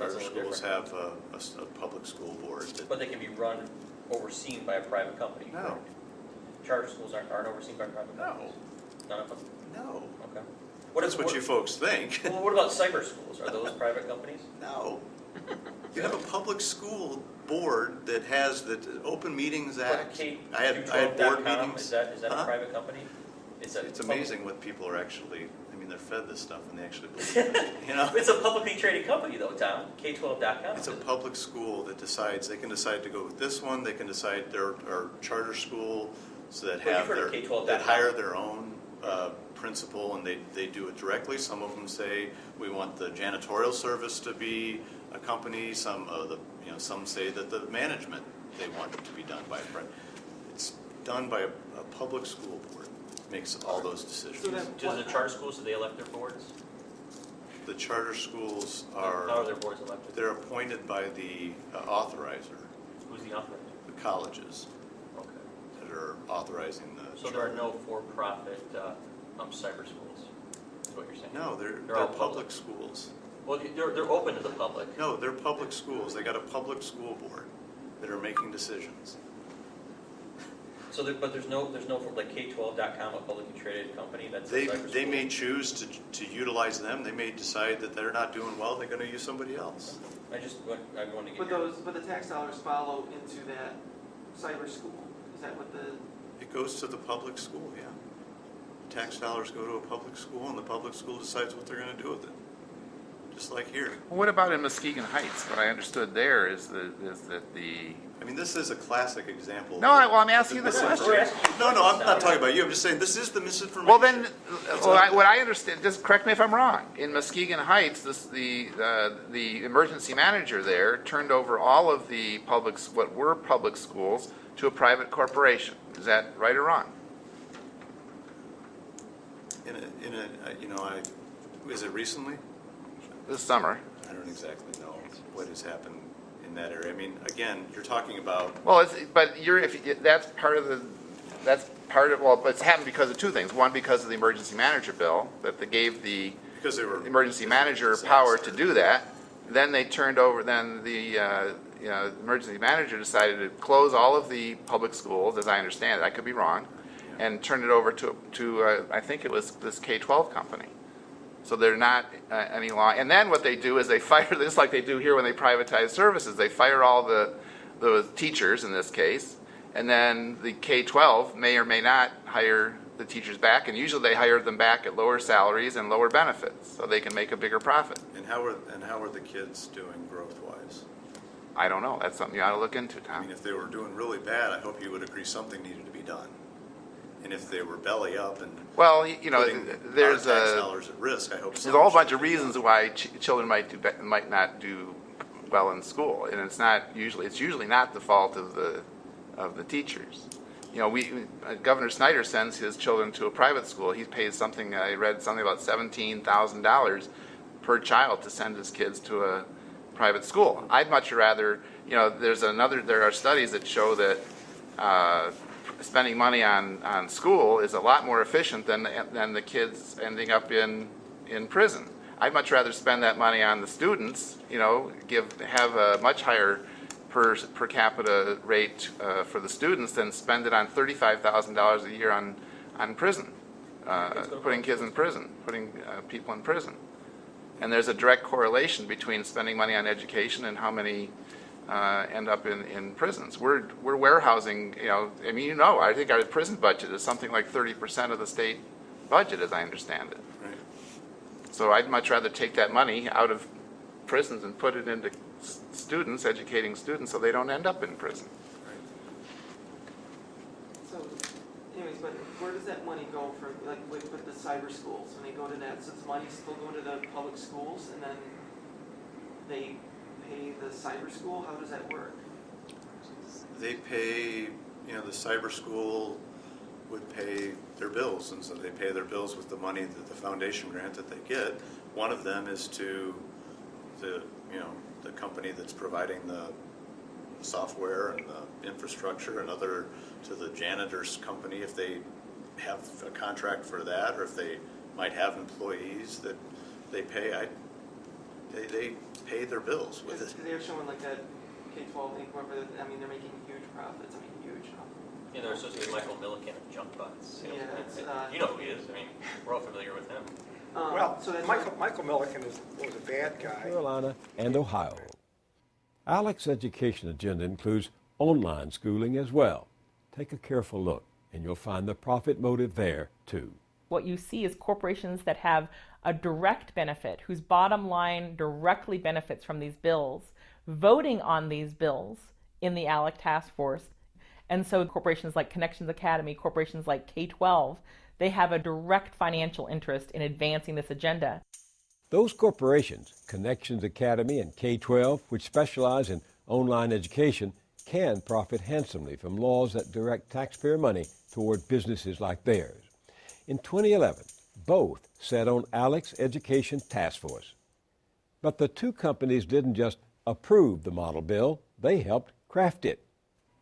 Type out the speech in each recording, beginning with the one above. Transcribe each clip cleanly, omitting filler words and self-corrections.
That's a Charter little schools different. have a public school board. But they can be run, overseen by a private company. No. correct? Charter schools aren't overseen by private No. companies? None of them? No. Okay. That's what you folks think. Well, what about cyber schools? Are those private companies? No. You have a public school board that has the Open Meetings Act. I had board meetings. Is that a Huh? private company? Is that It's public- amazing what people are actually, I mean, they're fed this stuff and they actually believe it, you know? It's a publicly traded company though, Tom, K12.com. It's a public school that decides, they can decide to go with this one, they can decide there are charter school so that Well, have you've heard of their, K12.com. that hire their own principal and they do it directly. Some of them say, we want the janitorial service to be a company, some say that the management, they want it to be done by a private. It's done by a public school board, makes all those decisions. Does the charter schools, do they elect their boards? The charter schools How are their boards elected? they're appointed by the authorizer, Who's the authorizer? the colleges Okay. that are authorizing the So there are charter. no for-profit cyber schools, is what you're saying? No, they're all public schools. Well, they're open to the public. No, they're public schools. They got a public school board that are making decisions. So, but there's no like K12.com, a publicly traded company that's a cyber school? They may choose to utilize them. They may decide that they're not doing well, they're gonna use somebody else. I want to get your... But the tax dollars follow into that cyber school. Is that what the? It goes to the public school, yeah. Tax dollars go to a public school and the public school decides what they're gonna do with it. Just like here. Well, what about in Muskegon Heights? What I understood there is that the... I mean, this is a classic example. No, I'm asking you the question. We're asking you No, I'm not questions talking now. about you. I'm just saying this is the misinformation. Well, then, It's what I understand, just correct me if I'm wrong. In Muskegon Heights, the emergency manager there turned over all of the what were public schools to a private corporation. Is that right or wrong? Is it recently? This summer. I don't exactly know what has happened in that area. I mean, again, you're talking about, Well, that's part of well, it's happened because of two things. One, because of the emergency manager bill, that they gave the because they were. emergency manager power to do that. Then they turned over, the emergency manager decided to close all of the public schools, as I understand it, I could be wrong, and turn it over to I think it was this K-12 company. So they're not any law. And then what they do is they fire, this like they do here when they privatize services. They fire all the teachers in this case, and then the K-12 may or may not hire the teachers back, and usually they hire them back at lower salaries and lower benefits, so they can make a bigger profit. And how are the kids doing growth-wise? I don't know. That's something you ought to look into, I Tom. mean, if they were doing really bad, I hope you would agree something needed to be done. And if they were belly up and Well, putting there's our tax dollars at risk, I hope a whole bunch of reasons why children might not do well in school, and it's usually not the fault of the teachers. Governor Snyder sends his children to a private school. He pays something, I read something about $17,000 per child to send his kids to a private school. I'd much rather, there are studies that show that spending money on school is a lot more efficient than the kids ending up in prison. I'd much rather spend that money on the students, have a much higher per capita rate for the students than spend it on $35,000 a year on prison, putting kids in prison, putting people in prison. And there's a direct correlation between spending money on education and how many end up in prisons. We're warehousing, I think our prison budget is something like 30% of the state budget, as I understand it. Right. So I'd much rather take that money out of prisons and put it into students, educating students, so they don't end up in prison. So, anyways, but where does that money go for, like, with the cyber schools? When they go to that, so it's money still going to the public schools, and then they pay the cyber school? How does that work? They pay, the cyber school would pay their bills, and so they pay their bills with the money that the foundation grant that they get. One of them is to the company that's providing the software and the infrastructure, another to the janitor's company if they have a contract for that, or if they might have employees that they pay. They pay their bills with it. Because they're showing like that K-12 thing, whatever, I mean, they're making huge profits, I mean, huge. Yeah, they're associated with Michael Milliken of Junk Butts. Yeah, it's, you know who he is. I mean, we're all familiar with him. Well, so that's Michael Milliken was a bad guy. Carolina, and Ohio. ALEC's education agenda includes online schooling as well. Take a careful look, and you'll find the profit motive there, too. What you see is corporations that have a direct benefit, whose bottom line directly benefits from these bills, voting on these bills in the ALEC task force. And so corporations like Connections Academy, corporations like K-12, they have a direct financial interest in advancing this agenda. Those corporations, Connections Academy and K-12, which specialize in online education, can profit handsomely from laws that direct taxpayer money toward businesses like theirs. In 2011, both sat on ALEC's Education Task Force. But the two companies didn't just approve the model bill, they helped craft it.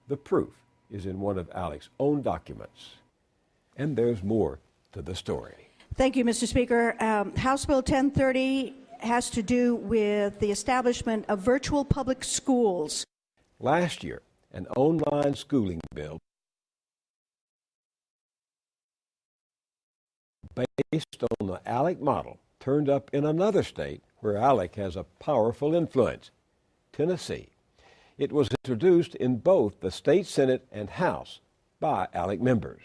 The proof is in one of ALEC's own documents. And there's more to the story. Thank you, Mr. Speaker. House Bill 1030 has to do with the establishment of virtual public schools. Last year, an online schooling bill based on the ALEC model turned up in another state where ALEC has a powerful influence, Tennessee. It was introduced in both the state Senate and House by ALEC members.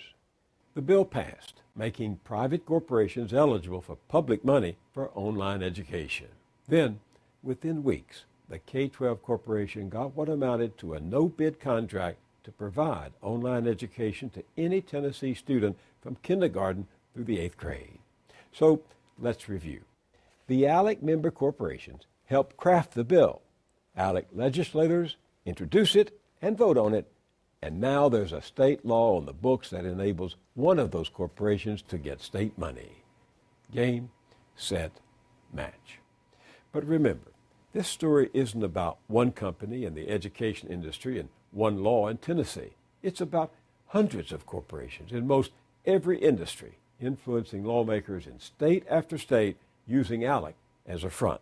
The bill passed, making private corporations eligible for public money for online education. Then, within weeks, the K-12 corporation got what amounted to a no-bid contract to provide online education to any Tennessee student from kindergarten through the 8th grade. So, let's review. The ALEC member corporations helped craft the bill. ALEC legislators introduce it and vote on it, and now there's a state law on the books that enables one of those corporations to get state money. Game, set, match. But remember, this story isn't about one company in the education industry and one law in Tennessee. It's about hundreds of corporations in most every industry, influencing lawmakers in state after state using ALEC as a front.